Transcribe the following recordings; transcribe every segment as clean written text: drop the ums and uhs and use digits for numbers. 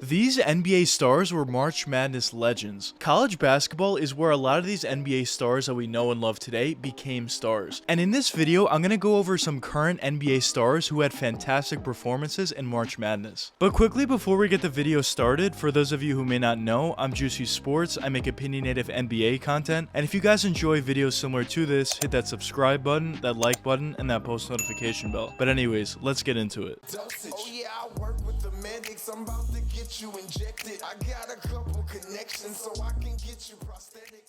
These NBA stars were March Madness legends. College basketball is where a lot of these NBA stars that we know and love today became stars. And in this video, I'm going to go over some current NBA stars who had fantastic performances in March Madness. But quickly before we get the video started, for those of you who may not know, I'm Juicy Sports. I make opinionated NBA content. And if you guys enjoy videos similar to this, hit that subscribe button, that like button, and that post notification bell. But anyways, let's get into it. Oh yeah, I work with the medics. I'm about to get you injected. I got a couple connections so I can get you prosthetic.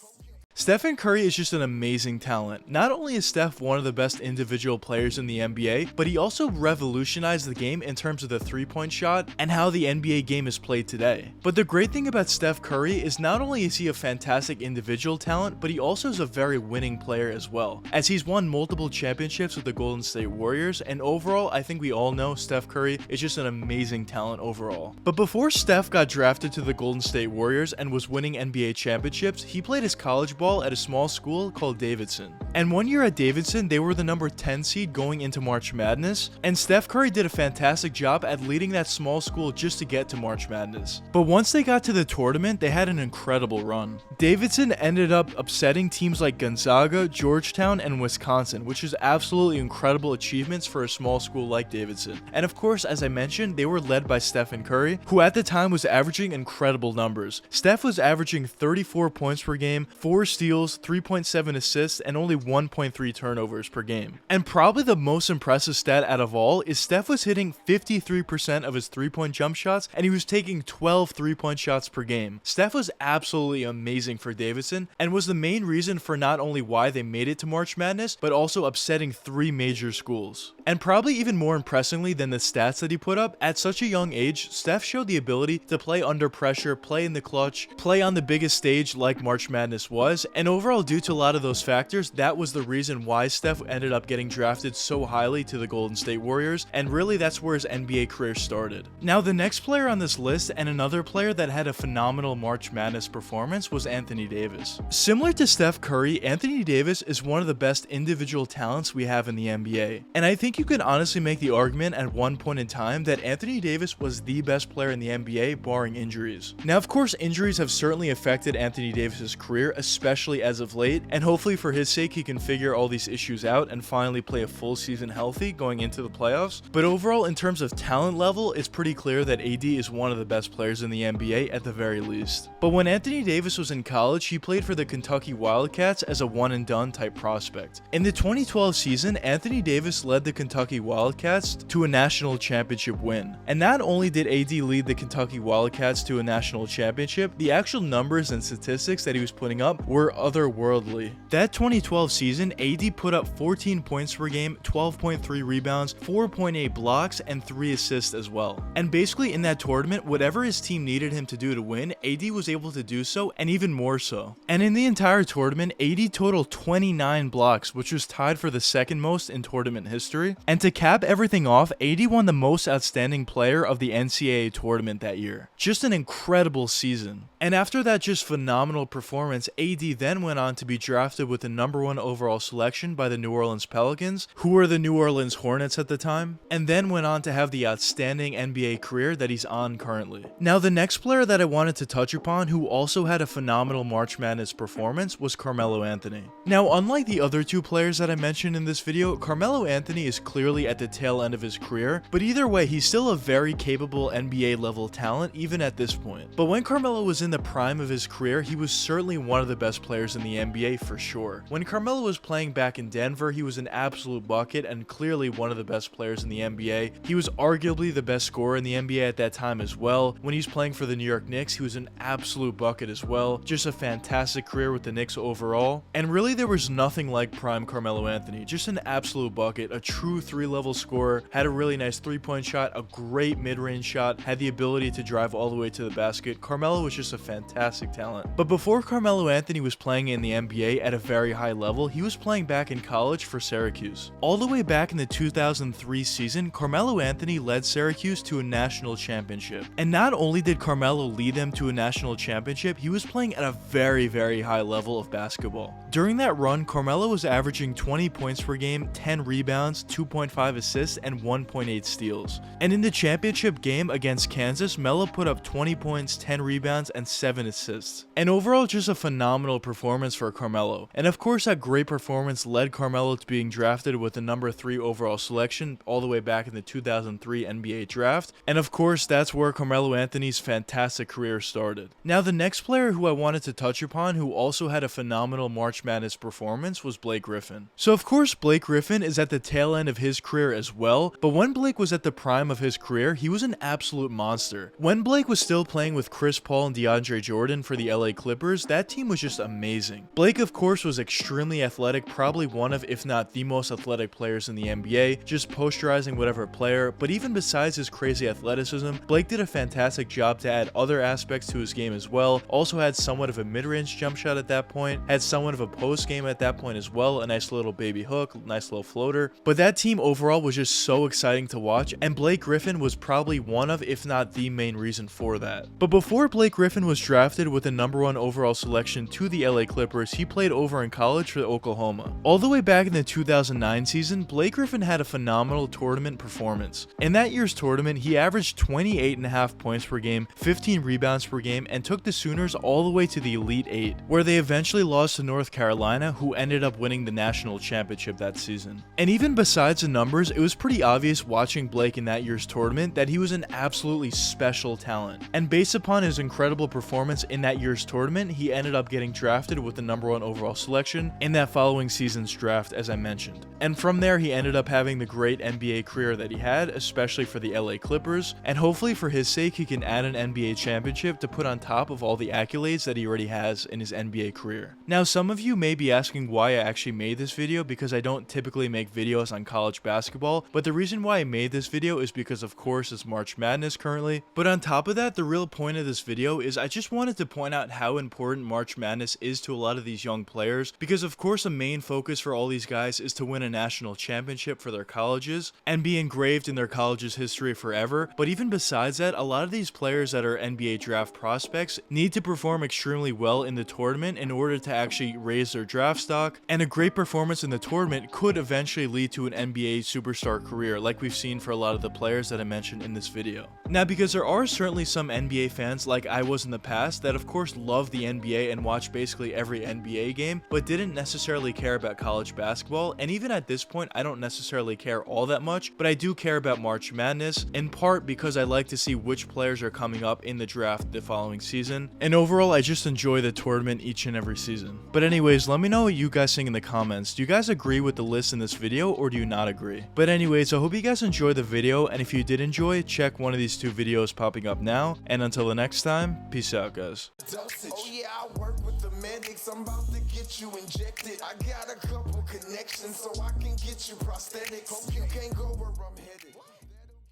Steph Curry is just an amazing talent. Not only is Steph one of the best individual players in the NBA, but he also revolutionized the game in terms of the three-point shot and how the NBA game is played today. But the great thing about Steph Curry is not only is he a fantastic individual talent, but he also is a very winning player as well, as he's won multiple championships with the Golden State Warriors, and overall, I think we all know Steph Curry is just an amazing talent overall. But before Steph got drafted to the Golden State Warriors and was winning NBA championships, he played his college ball at a small school called Davidson. And one year at Davidson, they were the number 10 seed going into March Madness, and Steph Curry did a fantastic job at leading that small school just to get to March Madness. But once they got to the tournament, they had an incredible run. Davidson ended up upsetting teams like Gonzaga, Georgetown, and Wisconsin, which is absolutely incredible achievements for a small school like Davidson. And of course, as I mentioned, they were led by Steph Curry, who at the time was averaging incredible numbers. Steph was averaging 34 points per game, 4 steals, 3.7 assists, and only 1.3 turnovers per game. And probably the most impressive stat out of all is Steph was hitting 53% of his three-point jump shots, and he was taking 12 three-point shots per game. Steph was absolutely amazing for Davidson, and was the main reason for not only why they made it to March Madness, but also upsetting 3 major schools. And probably even more impressively than the stats that he put up, at such a young age, Steph showed the ability to play under pressure, play in the clutch, play on the biggest stage like March Madness was, and overall, due to a lot of those factors, that was the reason why Steph ended up getting drafted so highly to the Golden State Warriors, and really that's where his NBA career started. Now, the next player on this list, and another player that had a phenomenal March Madness performance, was Anthony Davis. Similar to Steph Curry, Anthony Davis is one of the best individual talents we have in the NBA, and I think you can honestly make the argument at one point in time that Anthony Davis was the best player in the NBA barring injuries. Now, of course, injuries have certainly affected Anthony Davis's career, especially as of late, and hopefully for his sake he can figure all these issues out and finally play a full season healthy going into the playoffs. But overall, in terms of talent level, it's pretty clear that AD is one of the best players in the NBA at the very least. But when Anthony Davis was in college, he played for the Kentucky Wildcats as a one and done type prospect. In the 2012 season, Anthony Davis led the Kentucky Wildcats to a national championship win. And not only did AD lead the Kentucky Wildcats to a national championship, the actual numbers and statistics that he was putting up were otherworldly. That 2012 season, AD put up 14 points per game, 12.3 rebounds, 4.8 blocks, and 3 assists as well. And basically in that tournament, whatever his team needed him to do to win, AD was able to do so, and even more so. And in the entire tournament, AD totaled 29 blocks, which was tied for the second most in tournament history. And to cap everything off, AD won the most outstanding player of the NCAA tournament that year. Just an incredible season. And after that just phenomenal performance, AD then went on to be drafted with the #1 overall selection by the New Orleans Pelicans, who were the New Orleans Hornets at the time, and then went on to have the outstanding NBA career that he's on currently. Now, the next player that I wanted to touch upon who also had a phenomenal March Madness performance was Carmelo Anthony. Now, unlike the other 2 players that I mentioned in this video, Carmelo Anthony is clearly at the tail end of his career, but either way, he's still a very capable NBA level talent even at this point. But when Carmelo was in the prime of his career, he was certainly one of the best players in the NBA for sure. When Carmelo was playing back in Denver, he was an absolute bucket and clearly one of the best players in the NBA. He was arguably the best scorer in the NBA at that time as well. When he was playing for the New York Knicks, he was an absolute bucket as well. Just a fantastic career with the Knicks overall. And really, there was nothing like prime Carmelo Anthony. Just an absolute bucket, a true 3-level scorer, had a really nice 3-point shot, a great mid-range shot, had the ability to drive all the way to the basket. Carmelo was just a fantastic talent. But before Carmelo Anthony was playing in the NBA at a very high level, he was playing back in college for Syracuse. All the way back in the 2003 season, Carmelo Anthony led Syracuse to a national championship. And not only did Carmelo lead them to a national championship, he was playing at a very, very high level of basketball. During that run, Carmelo was averaging 20 points per game, 10 rebounds, 2.5 assists, and 1.8 steals. And in the championship game against Kansas, Melo put up 20 points, 10 rebounds, and 7 assists. And overall, just a phenomenal performance for Carmelo. And of course, that great performance led Carmelo to being drafted with the number 3 overall selection all the way back in the 2003 NBA draft. And of course, that's where Carmelo Anthony's fantastic career started. Now, the next player who I wanted to touch upon who also had a phenomenal March Madness performance was Blake Griffin. So of course, Blake Griffin is at the tail end of his career as well, but when Blake was at the prime of his career, he was an absolute monster. When Blake was still playing with Chris Paul and DeAndre Jordan for the LA Clippers, that team was just amazing. Blake of course was extremely athletic, probably one of, if not the most athletic players in the NBA, just posterizing whatever player, but even besides his crazy athleticism, Blake did a fantastic job to add other aspects to his game as well, also had somewhat of a mid-range jump shot at that point, had somewhat of a post game at that point as well, a nice little baby hook, nice little floater, but that team overall was just so exciting to watch, and Blake Griffin was probably one of, if not the main reason for that. But before Blake Griffin was drafted with the number 1 overall selection to the LA Clippers, he played over in college for Oklahoma. All the way back in the 2009 season, Blake Griffin had a phenomenal tournament performance. In that year's tournament, he averaged 28.5 points per game, 15 rebounds per game, and took the Sooners all the way to the Elite 8, where they eventually lost to North Carolina, who ended up winning the national championship that season. And even besides the numbers, it was pretty obvious watching Blake in that year's tournament that he was an absolutely special talent. And based upon his incredible performance in that year's tournament, he ended up getting drafted with the number 1 overall selection in that following season's draft, as I mentioned. And from there, he ended up having the great NBA career that he had, especially for the LA Clippers, and hopefully for his sake, he can add an NBA championship to put on top of all the accolades that he already has in his NBA career. Now, some of you may be asking why I actually made this video, because I don't typically make videos on college basketball, but the reason why I made this video is because of course it's March Madness currently. But on top of that, the real point of this video is I just wanted to point out how important March Madness is to a lot of these young players, because of course a main focus for all these guys is to win a national championship for their colleges and be engraved in their college's history forever. But even besides that, a lot of these players that are NBA draft prospects need to perform extremely well in the tournament in order to actually raise their draft stock, and a great performance in the tournament could eventually lead to an NBA superstar career like we've seen for a lot of the players that I mentioned in this video. Now, because there are certainly some NBA fans like I was in the past that of course love the NBA and watch basically every NBA game, but didn't necessarily care about college basketball, and even at this point I don't necessarily care all that much, but I do care about March Madness, in part because I like to see which players are coming up in the draft the following season, and overall I just enjoy the tournament each and every season. But anyways, let me know what you guys think in the comments. Do you guys agree with the list in this video, or do you not agree? But anyways, I hope you guys enjoyed the video, and if you did enjoy, check one of these 2 videos popping up now, and until the next time, peace out guys. Oh yeah, I work with the medics. I'm about to get you injected. I got a couple connections so I can get you prosthetics. Hope you can't go where I'm headed.